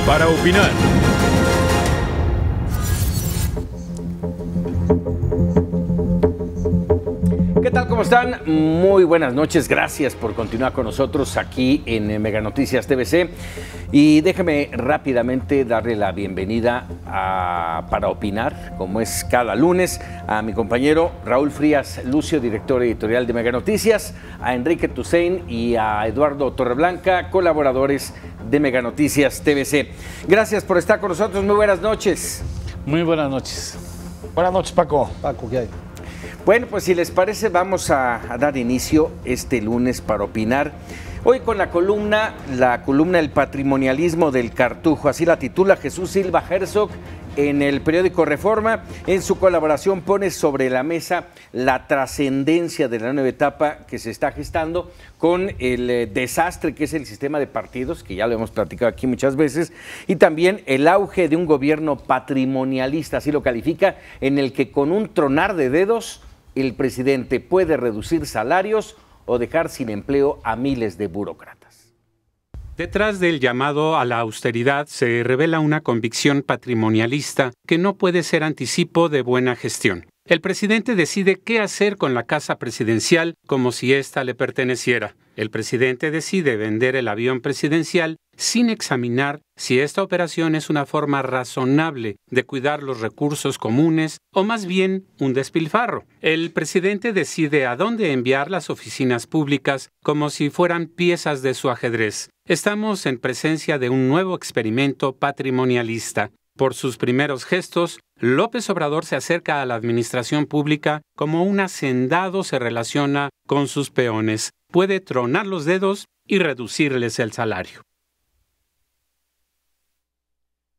para opinar. ¿Qué tal? ¿Cómo están? Muy buenas noches. Gracias por continuar con nosotros aquí en Mega Noticias TVC. Y déjeme rápidamente darle la bienvenida para opinar, como es cada lunes, a mi compañero Raúl Frías Lucio, director editorial de Mega Noticias, a Enrique Tusain y a Eduardo Torreblanca, colaboradores de Mega Noticias TVC. Gracias por estar con nosotros. Muy buenas noches. Muy buenas noches. Buenas noches, Paco. Paco, ¿qué hay? Bueno, pues si les parece, vamos a dar inicio este lunes para opinar. Hoy con la columna El patrimonialismo del Cartujo, así la titula Jesús Silva Herzog en el periódico Reforma. En su colaboración pone sobre la mesa la trascendencia de la nueva etapa que se está gestando con el desastre que es el sistema de partidos, que ya lo hemos platicado aquí muchas veces, y también el auge de un gobierno patrimonialista, así lo califica, en el que con un tronar de dedos el presidente puede reducir salarios o dejar sin empleo a miles de burócratas. Detrás del llamado a la austeridad se revela una convicción patrimonialista que no puede ser anticipo de buena gestión. El presidente decide qué hacer con la casa presidencial como si ésta le perteneciera. El presidente decide vender el avión presidencial sin examinar si esta operación es una forma razonable de cuidar los recursos comunes o más bien un despilfarro. El presidente decide a dónde enviar las oficinas públicas como si fueran piezas de su ajedrez. Estamos en presencia de un nuevo experimento patrimonialista. Por sus primeros gestos, López Obrador se acerca a la administración pública como un hacendado se relaciona con sus peones. Puede tronar los dedos y reducirles el salario.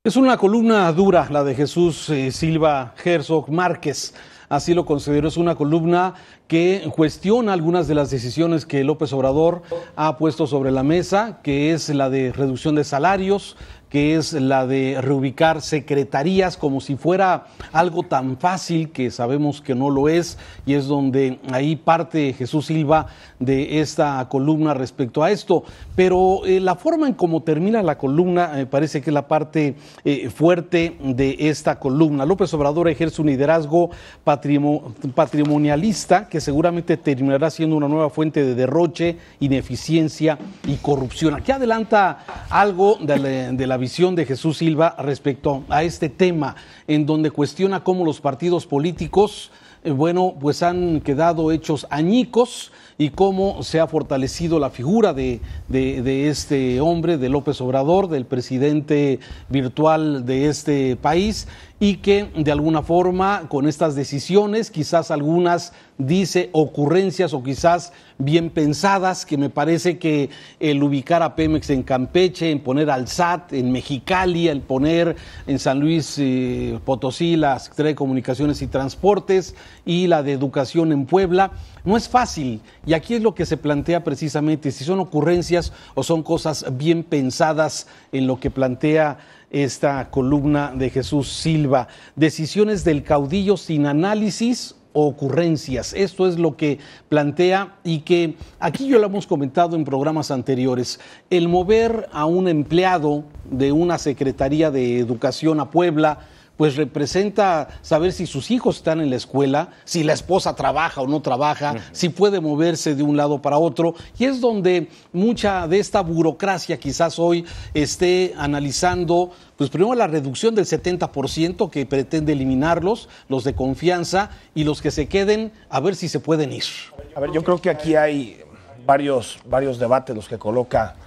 Es una columna dura la de Jesús Silva Herzog Márquez. Así lo considero, es una columna que cuestiona algunas de las decisiones que López Obrador ha puesto sobre la mesa, que es la de reducción de salarios, que es la de reubicar secretarías como si fuera algo tan fácil, que sabemos que no lo es, y es donde ahí parte Jesús Silva de esta columna respecto a esto. Pero la forma en cómo termina la columna me parece que es la parte fuerte de esta columna. López Obrador ejerce un liderazgo patrimonialista que seguramente terminará siendo una nueva fuente de derroche, ineficiencia y corrupción. Aquí adelanta algo de la visión de Jesús Silva respecto a este tema, en donde cuestiona cómo los partidos políticos, pues han quedado hechos añicos y cómo se ha fortalecido la figura de este hombre, de López Obrador, del presidente virtual de este país, y que de alguna forma con estas decisiones, quizás algunas dice ocurrencias o quizás bien pensadas, que me parece que el ubicar a Pemex en Campeche, en poner al SAT en Mexicali, el poner en San Luis Potosí la Secretaría de Comunicaciones y Transportes y la de Educación en Puebla, no es fácil. Y aquí es lo que se plantea precisamente, si son ocurrencias o son cosas bien pensadas en lo que plantea esta columna de Jesús Silva. Decisiones del caudillo sin análisis o ocurrencias. Esto es lo que plantea, y que aquí yo lo hemos comentado en programas anteriores. El mover a un empleado de una Secretaría de Educación a Puebla, pues representa saber si sus hijos están en la escuela, si la esposa trabaja o no trabaja, si puede moverse de un lado para otro, y es donde mucha de esta burocracia quizás hoy esté analizando, pues primero la reducción del 70% que pretende eliminarlos, los de confianza, y los que se queden, a ver si se pueden ir. A ver, yo creo que aquí hay varios debates los que coloca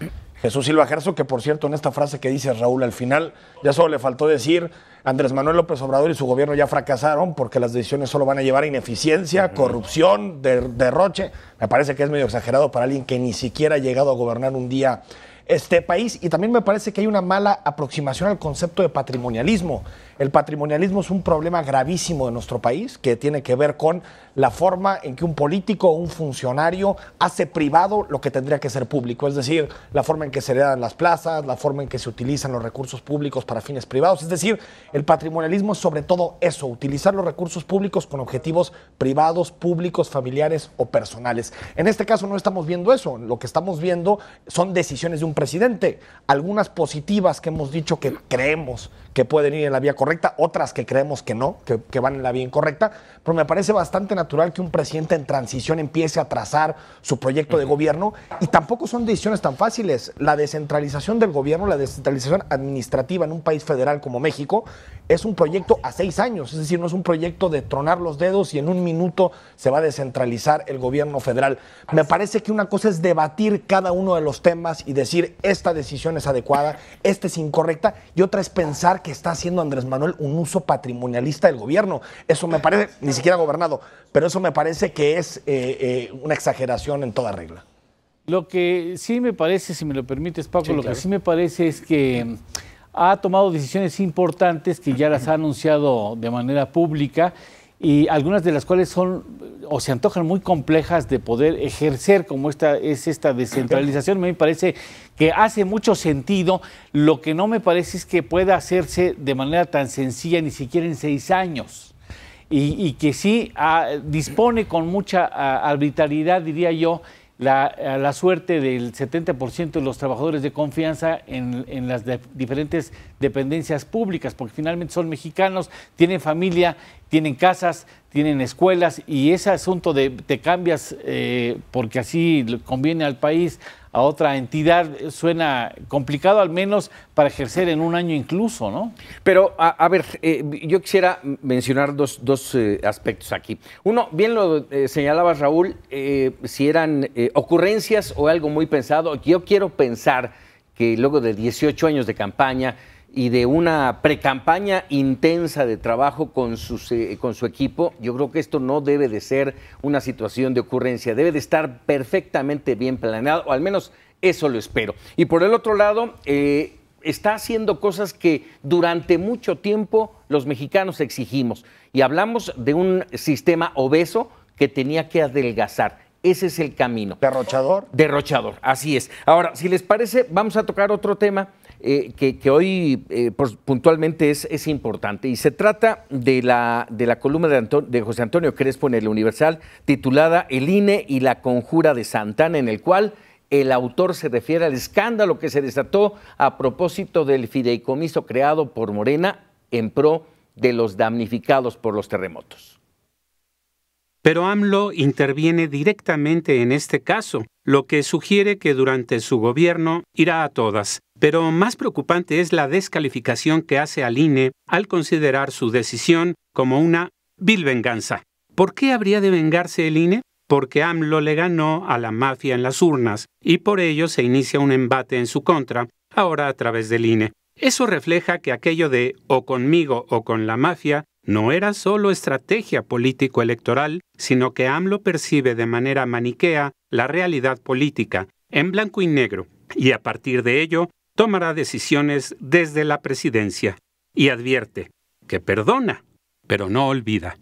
Jesús Silva Herzog, que por cierto en esta frase que dice Raúl al final, ya solo le faltó decir Andrés Manuel López Obrador y su gobierno ya fracasaron porque las decisiones solo van a llevar a ineficiencia, corrupción, derroche. Me parece que es medio exagerado para alguien que ni siquiera ha llegado a gobernar un día este país, y también me parece que hay una mala aproximación al concepto de patrimonialismo. El patrimonialismo es un problema gravísimo de nuestro país que tiene que ver con la forma en que un político o un funcionario hace privado lo que tendría que ser público, es decir, la forma en que se heredan las plazas, la forma en que se utilizan los recursos públicos para fines privados. Es decir, el patrimonialismo es sobre todo eso, utilizar los recursos públicos con objetivos privados, públicos, familiares o personales. En este caso no estamos viendo eso, lo que estamos viendo son decisiones de un presidente. Algunas positivas que hemos dicho que creemos que pueden ir en la vía correcta, otras que creemos que no, que van en la vía incorrecta, pero me parece bastante natural que un presidente en transición empiece a trazar su proyecto de gobierno, y tampoco son decisiones tan fáciles. La descentralización del gobierno, la descentralización administrativa en un país federal como México, es un proyecto a 6 años, es decir, no es un proyecto de tronar los dedos y en un minuto se va a descentralizar el gobierno federal. Me parece que una cosa es debatir cada uno de los temas y decir esta decisión es adecuada, esta es incorrecta, y otra es pensar que está haciendo Andrés Manuel un uso patrimonialista del gobierno. Eso me parece, ni siquiera gobernado, pero eso me parece que es una exageración en toda regla. Lo que sí me parece, si me lo permites, Paco, lo que sí me parece es que ha tomado decisiones importantes que ya las ha anunciado de manera pública, y algunas de las cuales son o se antojan muy complejas de poder ejercer, como esta descentralización. Me parece que hace mucho sentido. Lo que no me parece es que pueda hacerse de manera tan sencilla, ni siquiera en 6 años. Y que sí dispone con mucha arbitrariedad, diría yo, la suerte del 70% de los trabajadores de confianza en las diferentes dependencias públicas, porque finalmente son mexicanos, tienen familia, tienen casas, tienen escuelas, y ese asunto de te cambias porque así le conviene al país a otra entidad suena complicado, al menos para ejercer en un año incluso, ¿no? Pero, a ver, yo quisiera mencionar dos aspectos aquí. Uno, bien lo señalabas, Raúl, si eran ocurrencias o algo muy pensado. Yo quiero pensar que luego de 18 años de campaña y de una precampaña intensa de trabajo con su equipo, yo creo que esto no debe de ser una situación de ocurrencia, debe de estar perfectamente bien planeado, o al menos eso lo espero. Y por el otro lado, está haciendo cosas que durante mucho tiempo los mexicanos exigimos, y hablamos de un sistema obeso que tenía que adelgazar. Ese es el camino. ¿Derrochador? Derrochador, así es. Ahora, si les parece, vamos a tocar otro tema que hoy puntualmente es importante, y se trata de la columna de José Antonio Crespo en El Universal, titulada El INE y la conjura de Santana, en el cual el autor se refiere al escándalo que se desató a propósito del fideicomiso creado por Morena en pro de los damnificados por los terremotos. Pero AMLO interviene directamente en este caso, lo que sugiere que durante su gobierno irá a todas. Pero más preocupante es la descalificación que hace al INE al considerar su decisión como una vil venganza. ¿Por qué habría de vengarse el INE? Porque AMLO le ganó a la mafia en las urnas y por ello se inicia un embate en su contra, ahora a través del INE. Eso refleja que aquello de o conmigo o con la mafia no era solo estrategia político-electoral, sino que AMLO percibe de manera maniquea la realidad política, en blanco y negro, y a partir de ello tomará decisiones desde la presidencia. Y advierte que perdona, pero no olvida.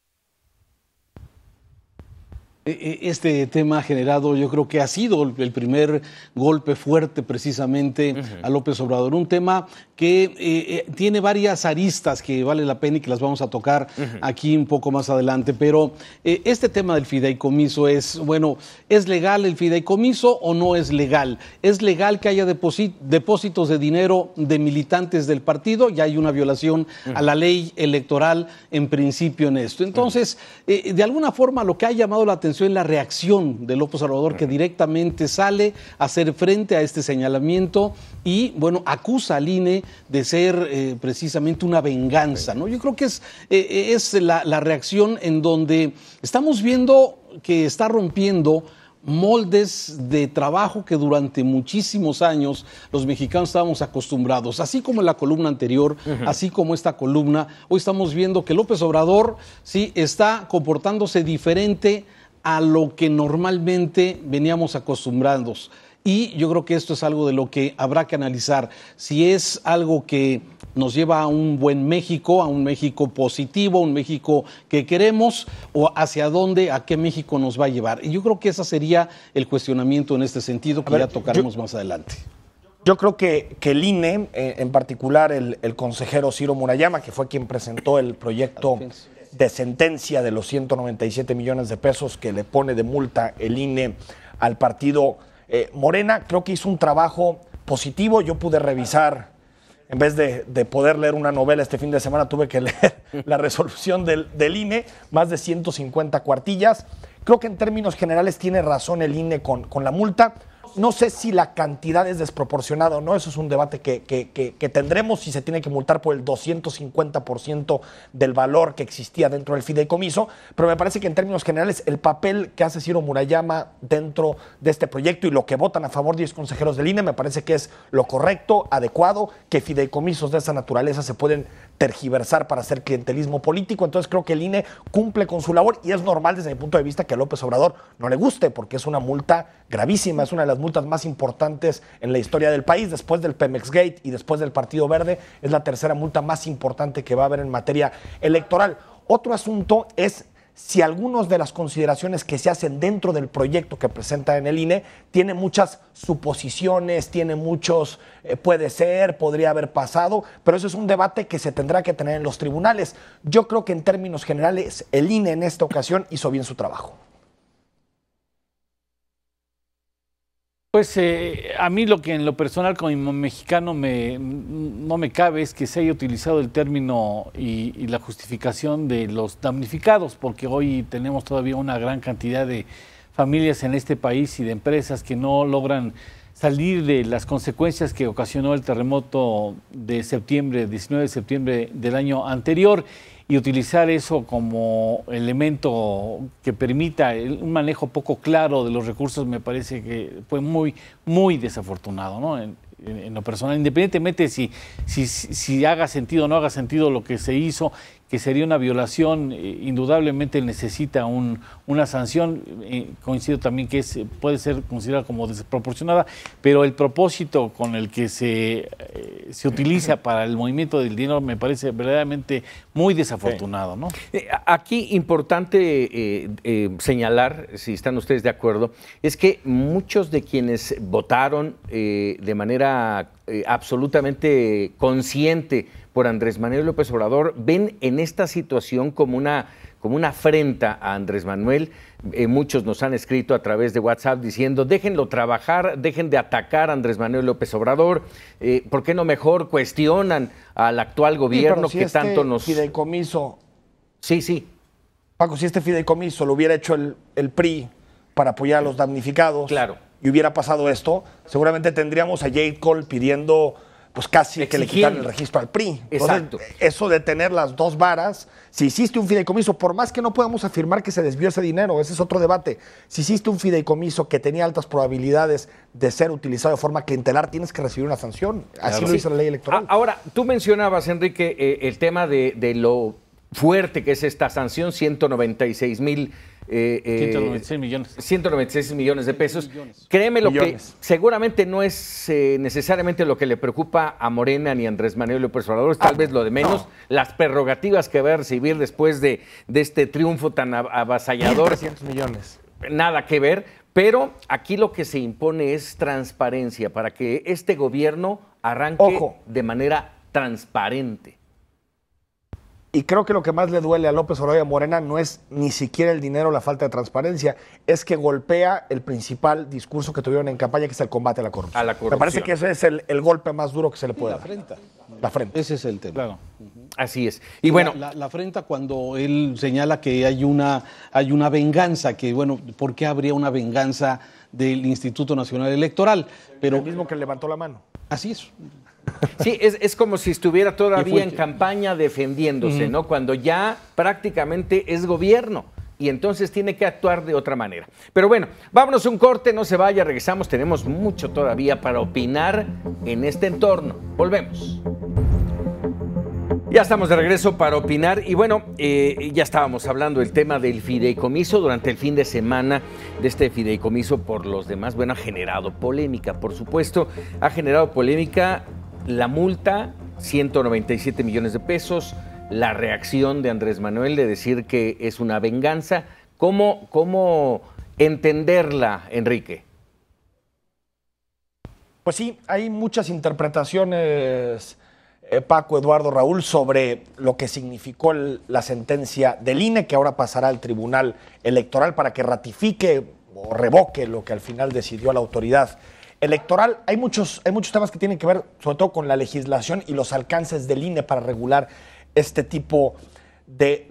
Este tema ha generado, yo creo que ha sido el primer golpe fuerte precisamente a López Obrador, un tema que tiene varias aristas que vale la pena y que las vamos a tocar aquí un poco más adelante, pero este tema del fideicomiso es, bueno, ¿es legal el fideicomiso o no es legal? ¿Es legal que haya depósitos de dinero de militantes del partido? Ya hay una violación a la ley electoral en principio en esto. Entonces, de alguna forma lo que ha llamado la atención es la reacción de López Obrador, que directamente sale a hacer frente a este señalamiento y, bueno, acusa al INE de ser precisamente una venganza, ¿no? Yo creo que es la reacción en donde estamos viendo que está rompiendo moldes de trabajo que durante muchísimos años los mexicanos estábamos acostumbrados, así como en la columna anterior, así como esta columna. Hoy estamos viendo que López Obrador sí está comportándose diferente a lo que normalmente veníamos acostumbrados. Y yo creo que esto es algo de lo que habrá que analizar, si es algo que nos lleva a un buen México, a un México positivo, un México que queremos, o hacia dónde, a qué México nos va a llevar. Y yo creo que ese sería el cuestionamiento en este sentido, que ya tocaremos más adelante. Yo creo que el INE, en particular el consejero Ciro Murayama, que fue quien presentó el proyecto de sentencia de los 197 millones de pesos que le pone de multa el INE al partido Morena, creo que hizo un trabajo positivo. Yo pude revisar, en vez de poder leer una novela este fin de semana, tuve que leer la resolución del INE, más de 150 cuartillas. Creo que en términos generales tiene razón el INE con la multa. No sé si la cantidad es desproporcionada o no, eso es un debate que tendremos, si se tiene que multar por el 250% del valor que existía dentro del fideicomiso, pero me parece que en términos generales el papel que hace Ciro Murayama dentro de este proyecto y lo que votan a favor 10 consejeros del INE me parece que es lo correcto, adecuado, que fideicomisos de esa naturaleza se pueden tergiversar para hacer clientelismo político. Entonces creo que el INE cumple con su labor y es normal desde mi punto de vista que a López Obrador no le guste, porque es una multa gravísima, es una de las multas más importantes en la historia del país, después del Pemex Gate y después del Partido Verde, es la tercera multa más importante que va a haber en materia electoral. Otro asunto es si algunas de las consideraciones que se hacen dentro del proyecto que presenta en el INE tiene muchas suposiciones, tiene muchos puede ser, podría haber pasado, pero eso es un debate que se tendrá que tener en los tribunales. Yo creo que en términos generales el INE en esta ocasión hizo bien su trabajo. Pues a mí lo que en lo personal como mexicano no me cabe es que se haya utilizado el término y la justificación de los damnificados, porque hoy tenemos todavía una gran cantidad de familias en este país y de empresas que no logran salir de las consecuencias que ocasionó el terremoto de septiembre, 19 de septiembre del año anterior, y utilizar eso como elemento que permita un manejo poco claro de los recursos me parece que fue muy desafortunado, ¿no? En lo personal, independientemente si haga sentido o no haga sentido lo que se hizo, que sería una violación, indudablemente necesita una sanción. Coincido también que puede ser considerada como desproporcionada, pero el propósito con el que se utiliza para el movimiento del dinero me parece verdaderamente muy desafortunado, ¿no? Aquí importante señalar, si están ustedes de acuerdo, es que muchos de quienes votaron de manera absolutamente consciente por Andrés Manuel López Obrador ven en esta situación como una afrenta a Andrés Manuel. Muchos nos han escrito a través de WhatsApp diciendo déjenlo trabajar, dejen de atacar a Andrés Manuel López Obrador, ¿por qué no mejor cuestionan al actual gobierno si que tanto nos... fideicomiso... Sí. Paco, si este fideicomiso lo hubiera hecho el PRI para apoyar a los damnificados, claro, y hubiera pasado esto, seguramente tendríamos a J. Cole pidiendo pues casi que le quitaran el registro al PRI. Exacto. Entonces, eso de tener las dos varas, si hiciste un fideicomiso, por más que no podamos afirmar que se desvió ese dinero, ese es otro debate, si hiciste un fideicomiso que tenía altas probabilidades de ser utilizado de forma clientelar, tienes que recibir una sanción. Así lo dice la ley electoral. Ahora, tú mencionabas, Enrique, el tema de lo fuerte que es esta sanción, 196 millones de pesos. Créeme lo que seguramente no es necesariamente lo que le preocupa a Morena ni a Andrés Manuel López Obrador, tal vez lo de menos, las prerrogativas que va a recibir después de este triunfo tan avasallador. 300 millones. Nada que ver, pero aquí lo que se impone es transparencia para que este gobierno arranque de manera transparente. Y creo que lo que más le duele a López Obrador y a Morena no es ni siquiera el dinero o la falta de transparencia, es que golpea el principal discurso que tuvieron en campaña, que es el combate a la corrupción. Me parece que ese es el golpe más duro que se le puede dar. La afrenta. Ese es el tema. Claro. Así es. Y bueno, la afrenta cuando él señala que hay una venganza, que bueno, ¿por qué habría una venganza del Instituto Nacional Electoral? Pero el mismo que levantó la mano. Así es. Sí, es como si estuviera todavía en campaña defendiéndose, ¿no? Cuando ya prácticamente es gobierno y entonces tiene que actuar de otra manera. Pero bueno, vámonos a un corte, no se vaya, regresamos, tenemos mucho todavía para opinar en este entorno. Volvemos. Ya estamos de regreso para opinar y bueno, ya estábamos hablando del tema del fideicomiso durante el fin de semana, de este fideicomiso por los demás. Bueno, ha generado polémica, por supuesto, ha generado polémica la multa, 197 millones de pesos, la reacción de Andrés Manuel de decir que es una venganza. ¿Cómo entenderla, Enrique? Pues sí, hay muchas interpretaciones, Paco, Eduardo, Raúl, sobre lo que significó la sentencia del INE, que ahora pasará al Tribunal Electoral para que ratifique o revoque lo que al final decidió la autoridad electoral. Hay muchos temas que tienen que ver sobre todo con la legislación y los alcances del INE para regular este tipo de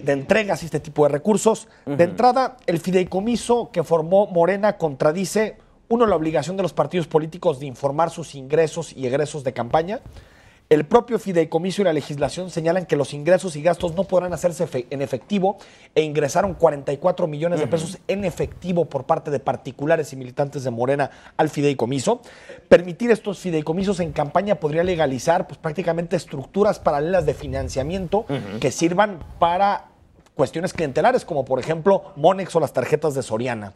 entregas y este tipo de recursos. De entrada, el fideicomiso que formó Morena contradice, uno, la obligación de los partidos políticos de informar sus ingresos y egresos de campaña. El propio fideicomiso y la legislación señalan que los ingresos y gastos no podrán hacerse en efectivo e ingresaron 44 millones de pesos en efectivo por parte de particulares y militantes de Morena al fideicomiso. Permitir estos fideicomisos en campaña podría legalizar pues, prácticamente estructuras paralelas de financiamiento que sirvan para cuestiones clientelares, como por ejemplo Monex o las tarjetas de Soriana.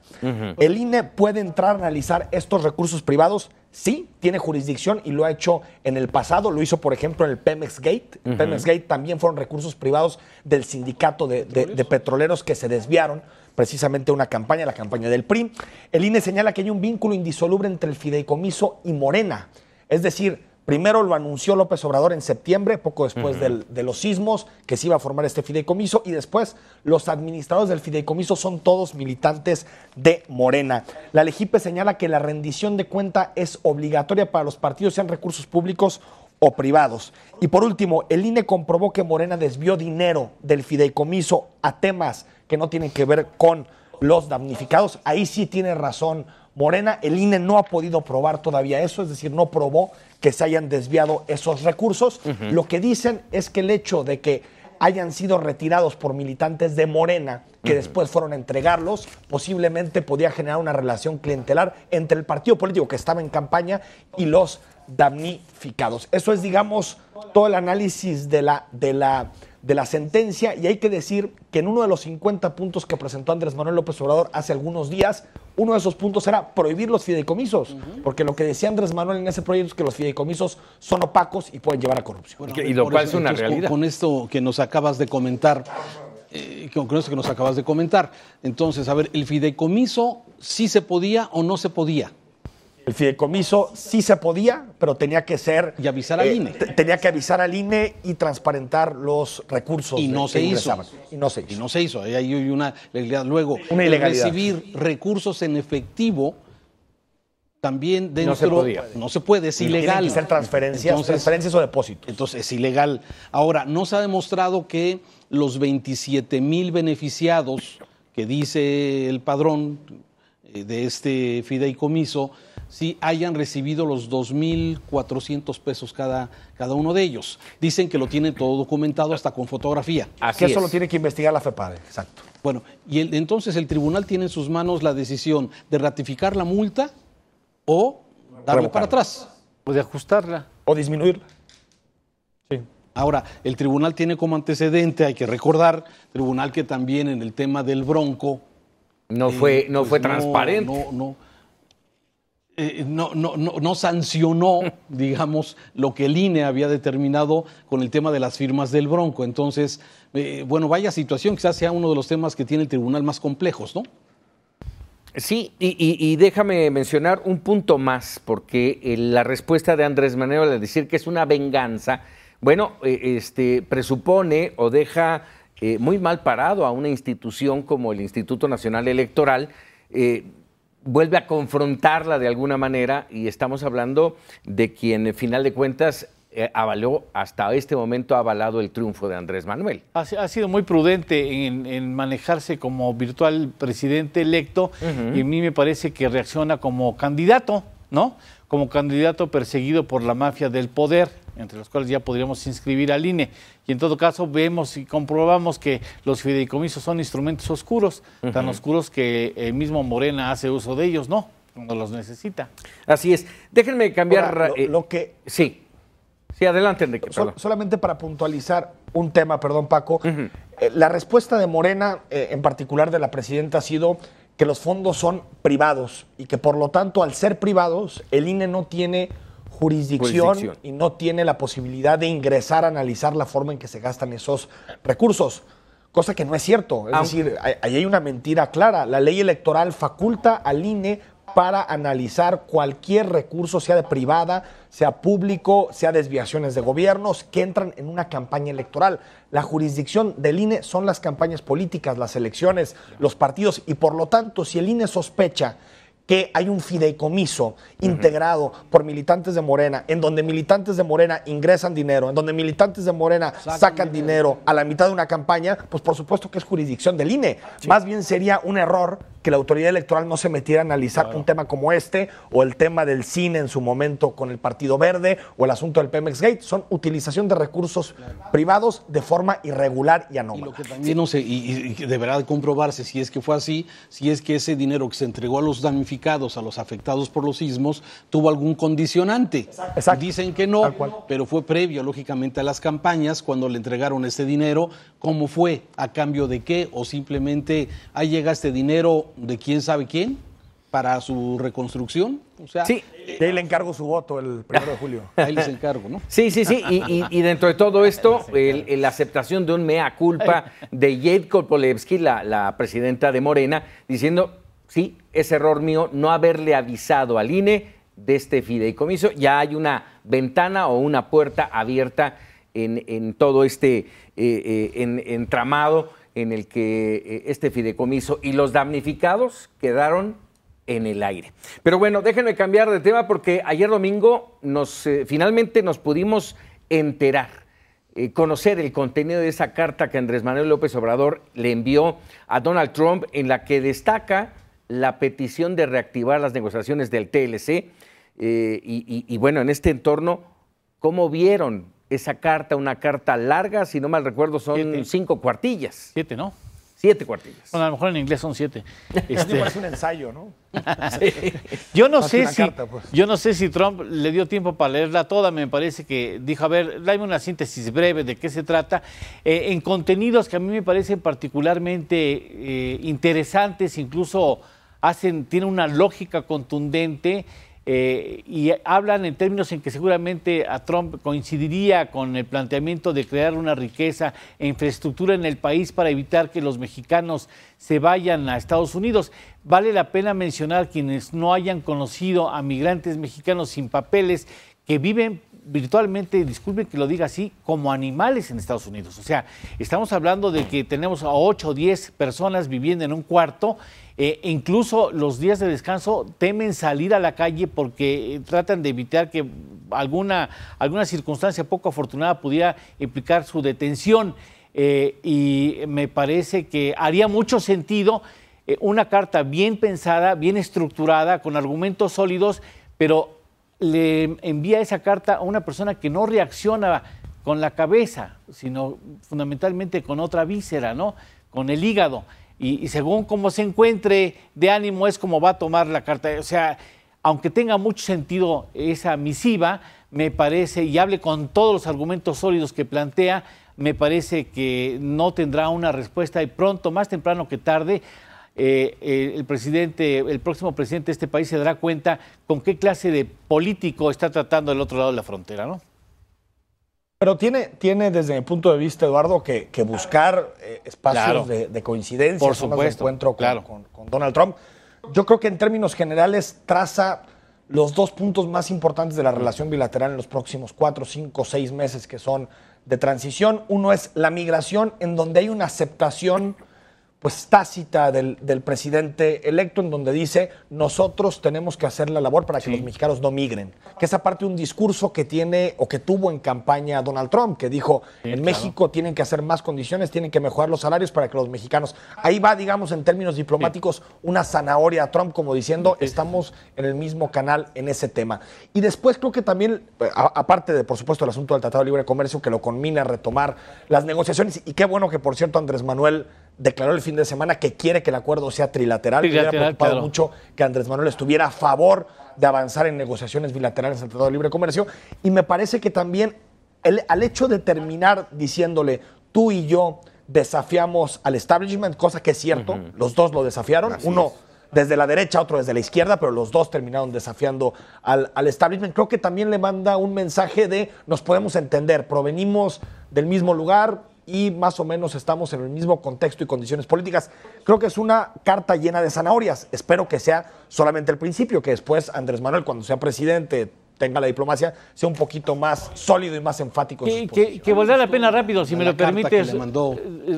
¿El INE puede entrar a analizar estos recursos privados? Sí, tiene jurisdicción y lo ha hecho en el pasado. Lo hizo, por ejemplo, en el Pemex Gate. Pemex Gate también fueron recursos privados del sindicato de petroleros que se desviaron precisamente a una campaña, la campaña del PRI. El INE señala que hay un vínculo indisoluble entre el fideicomiso y Morena. Es decir, primero lo anunció López Obrador en septiembre, poco después de los sismos, que se iba a formar este fideicomiso, y después los administradores del fideicomiso son todos militantes de Morena. La Legipe señala que la rendición de cuenta es obligatoria para los partidos, sean recursos públicos o privados. Y por último, el INE comprobó que Morena desvió dinero del fideicomiso a temas que no tienen que ver con los damnificados. Ahí sí tiene razón Morena. El INE no ha podido probar todavía eso, es decir, no probó que se hayan desviado esos recursos. Lo que dicen es que el hecho de que hayan sido retirados por militantes de Morena, que después fueron a entregarlos, posiblemente podía generar una relación clientelar entre el partido político que estaba en campaña y los damnificados. Eso es, digamos, todo el análisis de la sentencia, y hay que decir que en uno de los 50 puntos que presentó Andrés Manuel López Obrador hace algunos días, uno de esos puntos era prohibir los fideicomisos, porque lo que decía Andrés Manuel en ese proyecto es que los fideicomisos son opacos y pueden llevar a corrupción. Bueno, y lo cual es una realidad. Con esto que nos acabas de comentar, entonces, a ver, ¿el fideicomiso sí se podía o no se podía? El fideicomiso sí se podía, pero tenía que ser... Y avisar al INE. Tenía que avisar al INE y transparentar los recursos. Y no se hizo. Y no se hizo. Y no se hizo. Ahí hay una ilegalidad. Luego, una ilegalidad. Recibir recursos en efectivo también dentro... No se podía. No se puede, es ilegal. Tienen que ser transferencias o depósitos. Entonces es ilegal. Ahora, no se ha demostrado que los 27,000 beneficiados que dice el padrón de este fideicomiso sí hayan recibido los 2,400 pesos cada uno de ellos. Dicen que lo tienen todo documentado hasta con fotografía. Así que eso lo tiene que investigar la FEPADE, exacto. Bueno, y entonces el tribunal tiene en sus manos la decisión de ratificar la multa o darlo para atrás. O de ajustarla. O disminuirla. Sí. Ahora, el tribunal tiene como antecedente, hay que recordar, tribunal que también en el tema del Bronco no fue transparente. No sancionó, digamos, lo que el INE había determinado con el tema de las firmas del Bronco. Entonces, vaya situación, quizás sea uno de los temas que tiene el tribunal más complejos, ¿no? Sí, y déjame mencionar un punto más, porque la respuesta de Andrés Manuel al decir que es una venganza, presupone o deja muy mal parado a una institución como el Instituto Nacional Electoral, vuelve a confrontarla de alguna manera, y estamos hablando de quien, en final de cuentas, hasta este momento ha avalado el triunfo de Andrés Manuel. Ha sido muy prudente en manejarse como virtual presidente electo, y a mí me parece que reacciona como candidato, ¿no? Como candidato perseguido por la mafia del poder, entre los cuales ya podríamos inscribir al INE. Y en todo caso vemos y comprobamos que los fideicomisos son instrumentos oscuros, tan oscuros que el mismo Morena hace uso de ellos, ¿no? Cuando los necesita. Así es. Déjenme cambiar... Ahora, Sí, adelante, Enrique. Solamente para puntualizar un tema, perdón, Paco. La respuesta de Morena, en particular de la presidenta, ha sido que los fondos son privados y que, por lo tanto, al ser privados, el INE no tiene jurisdicción y no tiene la posibilidad de ingresar a analizar la forma en que se gastan esos recursos, cosa que no es cierto. Es decir, ahí hay una mentira clara. La ley electoral faculta al INE para analizar cualquier recurso, sea de privada, sea público, sea desviaciones de gobiernos, que entran en una campaña electoral. La jurisdicción del INE son las campañas políticas, las elecciones, los partidos, y por lo tanto, si el INE sospecha que hay un fideicomiso integrado por militantes de Morena, en donde militantes de Morena ingresan dinero, en donde militantes de Morena sacan dinero a la mitad de una campaña, pues por supuesto que es jurisdicción del INE. Sí. Más bien sería un error que la autoridad electoral no se metiera a analizar un tema como este, o el tema del cine en su momento con el Partido Verde, o el asunto del Pemex Gate. Son utilización de recursos privados de forma irregular y anómala. Y lo que también no sé, y deberá de comprobarse si es que fue así, si es que ese dinero que se entregó a los damnificados, a los afectados por los sismos, tuvo algún condicionante. Exacto. Dicen que no, pero fue previo, lógicamente, a las campañas, cuando le entregaron este dinero. ¿Cómo fue? ¿A cambio de qué? ¿O simplemente ahí llega este dinero de quién sabe quién para su reconstrucción? O sea, sí. Y ahí le encargo su voto el 1 de julio. Ahí les encargo, ¿no? Sí. Y dentro de todo esto, la aceptación de un mea culpa de Jade Kolpolevsky, la presidenta de Morena, diciendo, sí, es error mío no haberle avisado al INE de este fideicomiso. Ya hay una ventana o una puerta abierta en todo este entramado en el que este fideicomiso y los damnificados quedaron en el aire. Pero bueno, déjenme cambiar de tema porque ayer domingo finalmente nos pudimos enterar, conocer el contenido de esa carta que Andrés Manuel López Obrador le envió a Donald Trump, en la que destaca la petición de reactivar las negociaciones del TLC. Y bueno, en este entorno, ¿cómo vieron esa carta? Una carta larga, si no mal recuerdo, son 5 cuartillas. 7, ¿no? 7 cuartillas. Bueno, a lo mejor en inglés son 7. Es un ensayo, ¿no? Sí. Yo no sé si Trump le dio tiempo para leerla toda. Me parece que dijo, a ver, dame una síntesis breve de qué se trata. En contenidos que a mí me parecen particularmente interesantes, incluso tienen una lógica contundente. Y hablan en términos en que seguramente a Trump coincidiría con el planteamiento de crear una riqueza e infraestructura en el país para evitar que los mexicanos se vayan a Estados Unidos. Vale la pena mencionar quienes no hayan conocido a migrantes mexicanos sin papeles que viven virtualmente, disculpen que lo diga así, como animales en Estados Unidos. O sea, estamos hablando de que tenemos a 8 o 10 personas viviendo en un cuarto. Incluso los días de descanso temen salir a la calle porque tratan de evitar que alguna circunstancia poco afortunada pudiera implicar su detención. Y me parece que haría mucho sentido una carta bien pensada, bien estructurada, con argumentos sólidos, pero le envía esa carta a una persona que no reacciona con la cabeza, sino fundamentalmente con otra víscera, ¿no? Con el hígado. Y según cómo se encuentre de ánimo es como va a tomar la carta. O sea, aunque tenga mucho sentido esa misiva, me parece, y hable con todos los argumentos sólidos que plantea, me parece que no tendrá una respuesta y pronto, más temprano que tarde, el próximo presidente de este país se dará cuenta con qué clase de político está tratando del otro lado de la frontera, ¿no? Pero tiene desde mi punto de vista, Eduardo, que buscar espacios de coincidencia, por supuesto, de encuentro con Donald Trump. Yo creo que en términos generales traza los 2 puntos más importantes de la relación bilateral en los próximos 4, 5, 6 meses que son de transición. Uno es la migración, en donde hay una aceptación pues tácita del presidente electo, en donde dice, nosotros tenemos que hacer la labor para que los mexicanos no migren. Que esa parte de un discurso que tiene o que tuvo en campaña Donald Trump, que dijo, en México tienen que hacer más condiciones, tienen que mejorar los salarios para que los mexicanos... Ahí va, digamos, en términos diplomáticos, una zanahoria a Trump, como diciendo, estamos en el mismo canal en ese tema. Y después creo que también, aparte de, por supuesto, el asunto del Tratado de Libre Comercio, que lo conmina a retomar las negociaciones, y qué bueno que, por cierto, Andrés Manuel declaró el fin de semana que quiere que el acuerdo sea trilateral. Me hubiera preocupado mucho que Andrés Manuel estuviera a favor de avanzar en negociaciones bilaterales del Tratado de Libre Comercio. Y me parece que también al hecho de terminar diciéndole, tú y yo desafiamos al establishment, cosa que es cierto, los dos lo desafiaron, uno desde la derecha, otro desde la izquierda, pero los dos terminaron desafiando al establishment. Creo que también le manda un mensaje de nos podemos entender, provenimos del mismo lugar, y más o menos estamos en el mismo contexto y condiciones políticas. Creo que es una carta llena de zanahorias. Espero que sea solamente el principio, que después Andrés Manuel, cuando sea presidente, tenga la diplomacia, sea un poquito más sólido y más enfático en sus posiciones. Que valdrá la pena rápido, si me lo permites,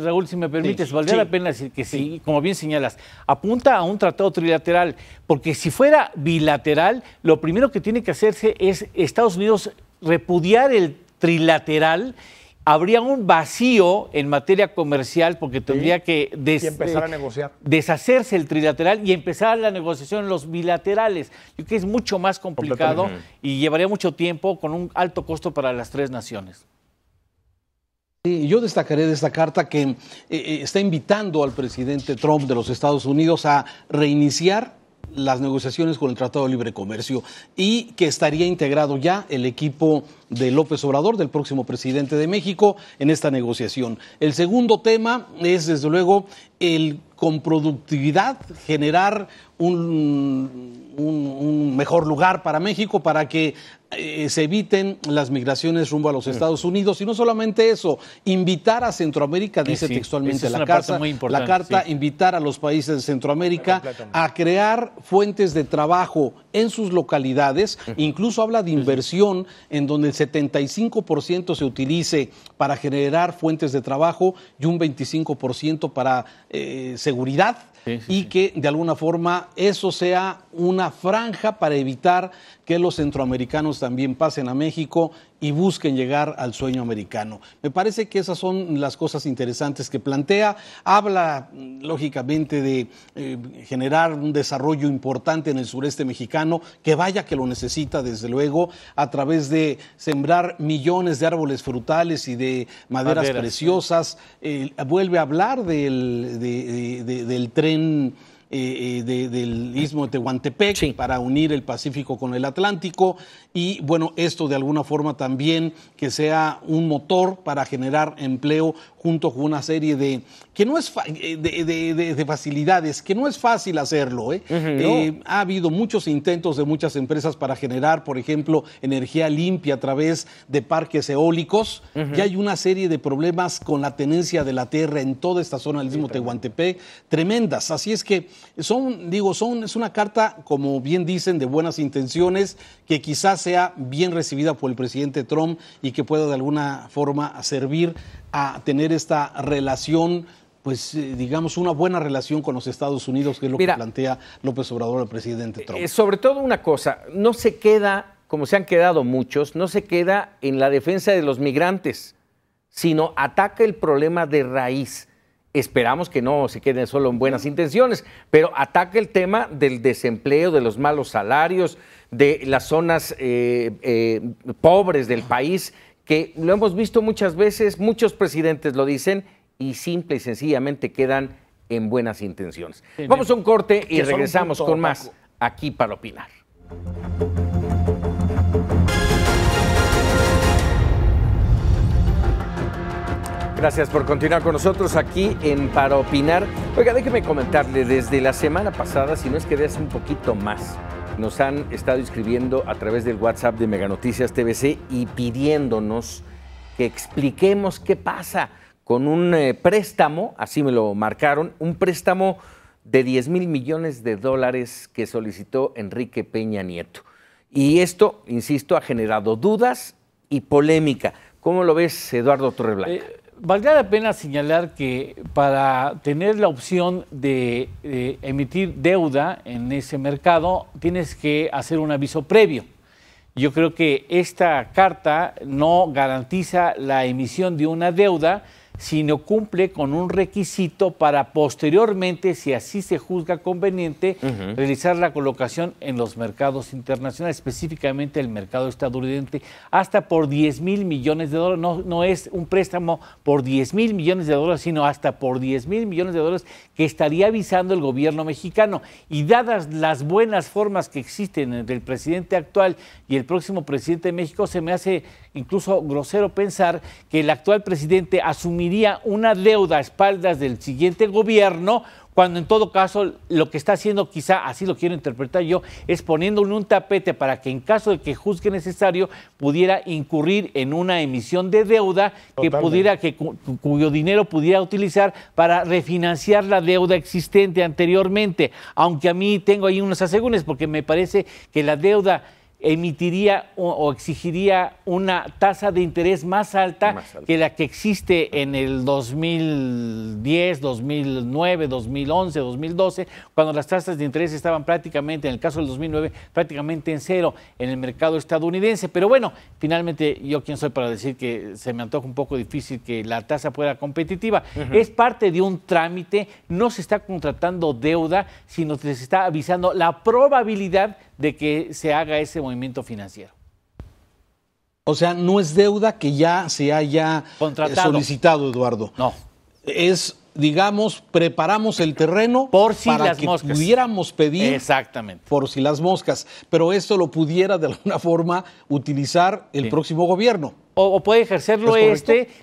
Raúl, si me permites, valdría la pena que sí, como bien señalas, apunta a un tratado trilateral, porque si fuera bilateral, lo primero que tiene que hacerse es Estados Unidos repudiar el trilateral. Habría un vacío en materia comercial porque tendría que y empezar a negociar. deshacerse el trilateral y empezar la negociación en los bilaterales. Yo creo que es mucho más complicado y llevaría mucho tiempo con un alto costo para las tres naciones. Sí, yo destacaré de esta carta que está invitando al presidente Trump de los Estados Unidos a reiniciar las negociaciones con el Tratado de Libre Comercio y que estaría integrado ya el equipo de López Obrador, del próximo presidente de México, en esta negociación. El segundo tema es, desde luego, el con productividad generar un mejor lugar para México para que se eviten las migraciones rumbo a los Estados Unidos. Y no solamente eso, invitar a Centroamérica, dice textualmente la carta, invitar a los países de Centroamérica a crear fuentes de trabajo en sus localidades. Incluso habla de inversión en donde el 75% se utilice para generar fuentes de trabajo y un 25% para seguridad. Y que de alguna forma eso sea una franja para evitar que los centroamericanos también pasen a México y busquen llegar al sueño americano. Me parece que esas son las cosas interesantes que plantea. Habla, lógicamente, de generar un desarrollo importante en el sureste mexicano, que vaya que lo necesita, desde luego, a través de sembrar millones de árboles frutales y de maderas preciosas. Vuelve a hablar del tren del Istmo de Tehuantepec para unir el Pacífico con el Atlántico y bueno, esto de alguna forma también que sea un motor para generar empleo junto con una serie de que no es de facilidades, que no es fácil hacerlo. Ha habido muchos intentos de muchas empresas para generar, por ejemplo, energía limpia a través de parques eólicos. Ya hay una serie de problemas con la tenencia de la tierra en toda esta zona del Istmo de Tehuantepec tremendas. Así es que es una carta, como bien dicen, de buenas intenciones, que quizás sea bien recibida por el presidente Trump y que pueda de alguna forma servir a tener esta relación, pues digamos una buena relación con los Estados Unidos, que es lo que plantea López Obrador al presidente Trump. Sobre todo una cosa, no se queda, como se han quedado muchos, no se queda en la defensa de los migrantes, sino ataca el problema de raíz. Esperamos que no se queden solo en buenas intenciones, pero ataca el tema del desempleo, de los malos salarios, de las zonas pobres del país, que lo hemos visto muchas veces, muchos presidentes lo dicen y simple y sencillamente quedan en buenas intenciones. Vamos a un corte y regresamos con más aquí para opinar. Gracias por continuar con nosotros aquí en Para Opinar. Oiga, déjeme comentarle, desde la semana pasada, si no es que de hace un poquito más, nos han estado escribiendo a través del WhatsApp de Mega Noticias TVC y pidiéndonos que expliquemos qué pasa con un préstamo, así me lo marcaron, un préstamo de $10 mil millones que solicitó Enrique Peña Nieto. Y esto, insisto, ha generado dudas y polémica. ¿Cómo lo ves, Eduardo Torreblanca? Valdría la pena señalar que para tener la opción de emitir deuda en ese mercado tienes que hacer un aviso previo. Yo creo que esta carta no garantiza la emisión de una deuda, sino cumple con un requisito para posteriormente, si así se juzga conveniente, realizar la colocación en los mercados internacionales, específicamente el mercado estadounidense, hasta por $10 mil millones. No es un préstamo por $10 mil millones, sino hasta por $10 mil millones que estaría avisando el gobierno mexicano. Y dadas las buenas formas que existen entre el presidente actual y el próximo presidente de México, se me hace incluso grosero pensar que el actual presidente asumiría una deuda a espaldas del siguiente gobierno, cuando en todo caso lo que está haciendo, quizá así lo quiero interpretar yo, es poniéndole un tapete para que en caso de que juzgue necesario pudiera incurrir en una emisión de deuda cuyo dinero pudiera utilizar para refinanciar la deuda existente anteriormente, aunque a mí tengo ahí unos asegúnes porque me parece que la deuda emitiría o exigiría una tasa de interés más alta que la que existe en el 2010, 2009, 2011, 2012, cuando las tasas de interés estaban prácticamente, en el caso del 2009, prácticamente en cero en el mercado estadounidense. Pero bueno, finalmente, ¿yo quién soy para decir que se me antoja un poco difícil que la tasa fuera competitiva? Es parte de un trámite, no se está contratando deuda, sino que se está avisando la probabilidad de que se haga ese movimiento financiero. O sea, no es deuda que ya se haya solicitado, Eduardo. No. Es, digamos, preparamos el terreno por si para las que moscas pudiéramos pedir. Exactamente. Por si las moscas. Pero esto lo pudiera de alguna forma utilizar el próximo gobierno. O puede ejercerlo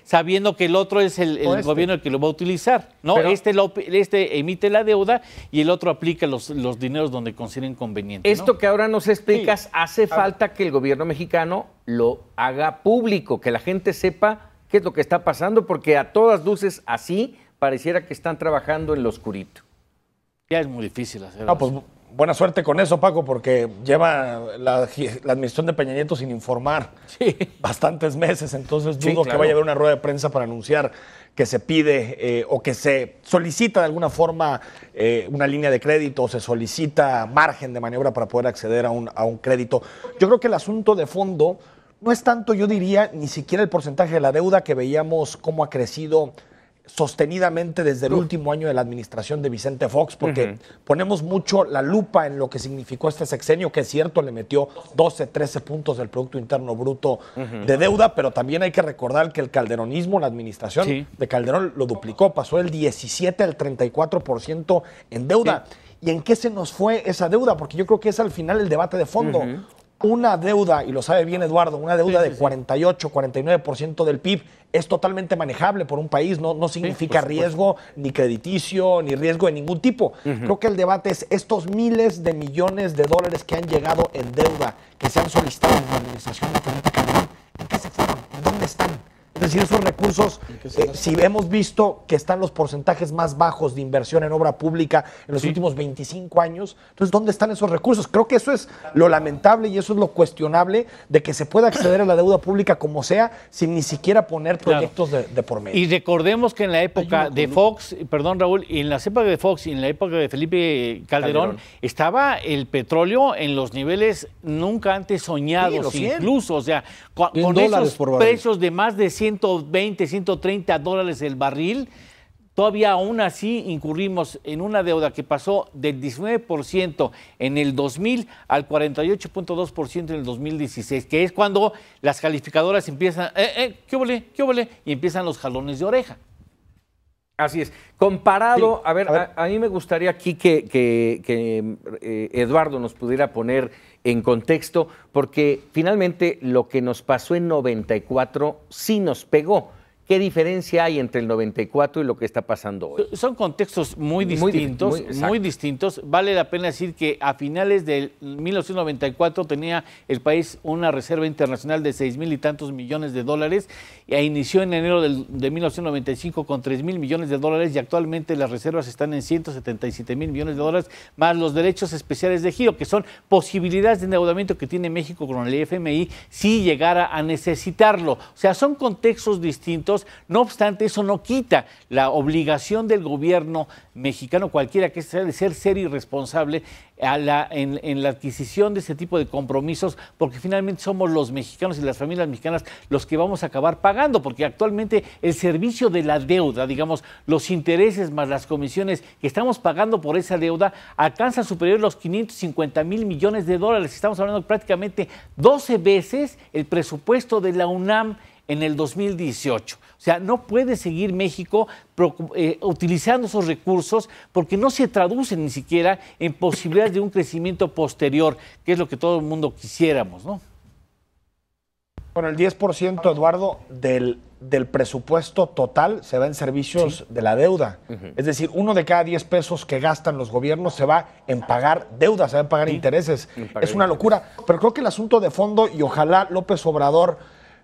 sabiendo que el otro es el gobierno el que lo va a utilizar, ¿no? Pero este emite la deuda y el otro aplica los dineros donde consideren conveniente. Esto que ahora nos explicas, hace falta que el gobierno mexicano lo haga público, que la gente sepa qué es lo que está pasando, porque a todas luces así pareciera que están trabajando en lo oscurito. Ya es muy difícil hacerlo. No, pues buena suerte con eso, Paco, porque lleva la administración de Peña Nieto sin informar bastantes meses, entonces dudo que vaya a haber una rueda de prensa para anunciar que se pide o que se solicita de alguna forma una línea de crédito o se solicita margen de maniobra para poder acceder a un crédito. Yo creo que el asunto de fondo no es tanto, yo diría, ni siquiera el porcentaje de la deuda que veíamos cómo ha crecido sostenidamente desde el último año de la administración de Vicente Fox, porque ponemos mucho la lupa en lo que significó este sexenio, que es cierto, le metió 12, 13 puntos del Producto Interno Bruto de deuda, pero también hay que recordar que el calderonismo, la administración de Calderón lo duplicó, pasó del 17 al 34% en deuda. ¿Y en qué se nos fue esa deuda? Porque yo creo que es al final el debate de fondo. Una deuda, y lo sabe bien Eduardo, una deuda de 48, 49% del PIB es totalmente manejable por un país, no significa riesgo ni crediticio, ni riesgo de ningún tipo. Creo que el debate es estos miles de millones de dólares que han llegado en deuda, que se han solicitado en la administración de Felipe Calderón, ¿en qué se fueron? ¿En dónde están? Es decir, esos recursos, si hemos visto que están los porcentajes más bajos de inversión en obra pública en los últimos 25 años, entonces, ¿dónde están esos recursos? Creo que eso es lo lamentable y eso es lo cuestionable de que se pueda acceder a la deuda pública como sea, sin ni siquiera poner proyectos de por medio. Y recordemos que en la época de Fox, perdón Raúl, y en la época de Fox y en la época de Felipe Calderón, estaba el petróleo en los niveles nunca antes soñados, incluso, o sea, con esos precios de más de 120, 130 dólares el barril, todavía aún así incurrimos en una deuda que pasó del 19% en el 2000 al 48.2% en el 2016, que es cuando las calificadoras empiezan, ¿qué óvole? Y empiezan los jalones de oreja. Así es. Comparado, a mí me gustaría aquí que Eduardo nos pudiera poner en contexto, porque finalmente lo que nos pasó en 94 sí nos pegó. ¿Qué diferencia hay entre el 94 y lo que está pasando hoy? Son contextos muy distintos. Vale la pena decir que a finales de 1994 tenía el país una reserva internacional de 6,000 y tantos millones de dólares e inició en enero de 1995 con 3,000 millones de dólares y actualmente las reservas están en 177,000 millones de dólares, más los derechos especiales de giro, que son posibilidades de endeudamiento que tiene México con el FMI si llegara a necesitarlo. O sea, son contextos distintos. No obstante, eso no quita la obligación del gobierno mexicano, cualquiera que sea, de ser serio y responsable en la adquisición de ese tipo de compromisos, porque finalmente somos los mexicanos y las familias mexicanas los que vamos a acabar pagando, porque actualmente el servicio de la deuda, digamos, los intereses más las comisiones que estamos pagando por esa deuda, alcanza superior a los 550,000 millones de dólares. Estamos hablando de prácticamente 12 veces el presupuesto de la UNAM en el 2018. O sea, no puede seguir México utilizando esos recursos porque no se traducen ni siquiera en posibilidades de un crecimiento posterior, que es lo que todo el mundo quisiéramos, ¿no? Bueno, el 10%, Eduardo, del presupuesto total se va en servicios de la deuda. Es decir, 1 de cada 10 pesos que gastan los gobiernos se va en pagar deuda, se va en pagar intereses. Es una locura. Pero creo que el asunto de fondo, y ojalá López Obrador,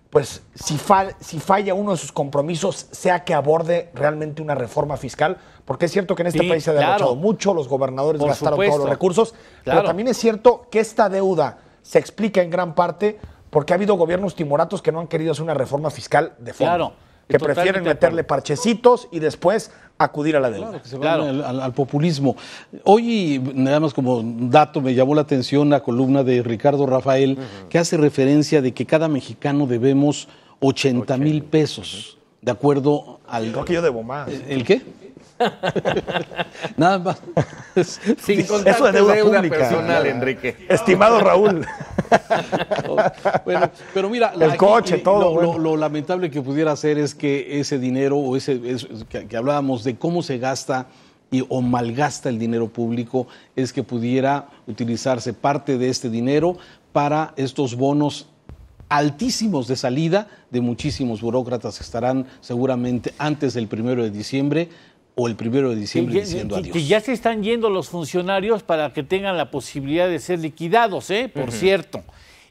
pues si falla uno de sus compromisos, sea que aborde realmente una reforma fiscal, porque es cierto que en este país se ha derrochado mucho, los gobernadores gastaron todos los recursos, pero también es cierto que esta deuda se explica en gran parte porque ha habido gobiernos timoratos que no han querido hacer una reforma fiscal de fondo. Claro, que prefieren meterle parchecitos y después acudir a la deuda. Claro, que se van al populismo. Hoy, nada más como dato, me llamó la atención la columna de Ricardo Rafael, que hace referencia de que cada mexicano debemos 80,000 pesos, de acuerdo al... Creo que yo debo más. ¿El qué? Nada más. Sin contar Eso de tu deuda deuda pública, personal, Enrique. Estimado Raúl. Bueno, pero mira, el coche, todo. Lo lamentable que pudiera ser es que ese dinero, o que hablábamos de cómo se gasta o malgasta el dinero público, es que pudiera utilizarse parte de este dinero para estos bonos altísimos de salida de muchísimos burócratas que estarán seguramente antes del 1 de diciembre o el 1 de diciembre diciendo adiós. Que ya se están yendo los funcionarios para que tengan la posibilidad de ser liquidados, por cierto.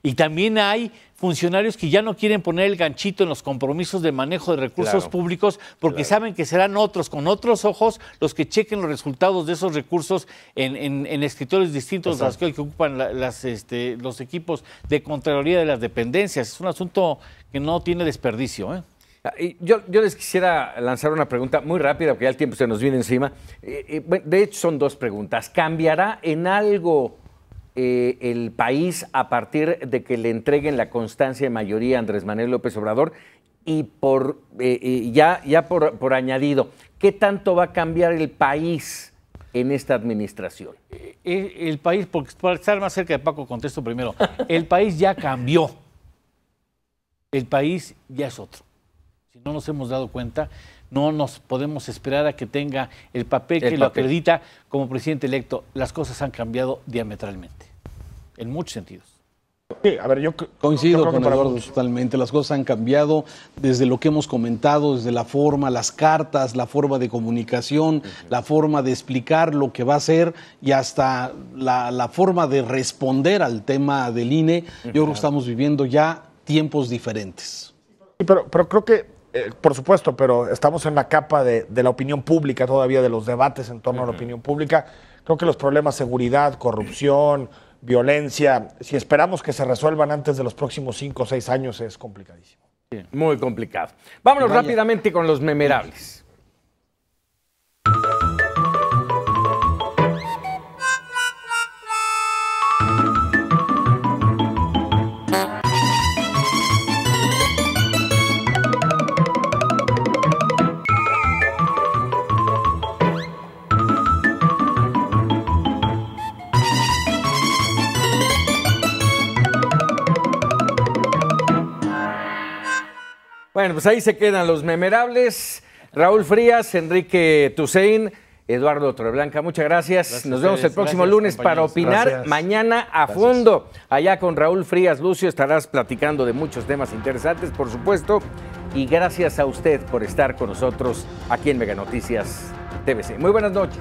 Y también hay funcionarios que ya no quieren poner el ganchito en los compromisos de manejo de recursos públicos porque saben que serán otros, con otros ojos, los que chequen los resultados de esos recursos en escritorios distintos a los que ocupan los equipos de Contraloría de las dependencias. Es un asunto que no tiene desperdicio, Yo les quisiera lanzar una pregunta muy rápida, porque ya el tiempo se nos viene encima. De hecho, son dos preguntas. ¿Cambiará en algo el país a partir de que le entreguen la constancia de mayoría a Andrés Manuel López Obrador? Y por añadido, ¿qué tanto va a cambiar el país en esta administración? El país, porque para estar más cerca de Paco, contesto primero. El país ya cambió. El país ya es otro. Si no nos hemos dado cuenta, no nos podemos esperar a que tenga el papel que lo acredita como presidente electo. Las cosas han cambiado diametralmente, en muchos sentidos. Sí, a ver, yo coincido con Eduardo totalmente. Las cosas han cambiado desde lo que hemos comentado, desde la forma, las cartas, la forma de comunicación, la forma de explicar lo que va a ser y hasta la forma de responder al tema del INE. Yo creo que estamos viviendo ya tiempos diferentes. Sí, pero creo que por supuesto, pero estamos en la capa de la opinión pública todavía, de los debates en torno a la opinión pública. Creo que los problemas seguridad, corrupción, violencia, si esperamos que se resuelvan antes de los próximos 5 o 6 años, es complicadísimo. Sí, muy complicado. Vámonos rápidamente con los memerables. Bueno, pues ahí se quedan los memerables. Raúl Frías, Enrique Tucein, Eduardo Torreblanca, muchas gracias. Nos vemos el próximo lunes para opinar. Mañana a fondo. Allá con Raúl Frías, Lucio, estarás platicando de muchos temas interesantes, por supuesto. Y gracias a usted por estar con nosotros aquí en Mega Noticias TVC. Muy buenas noches.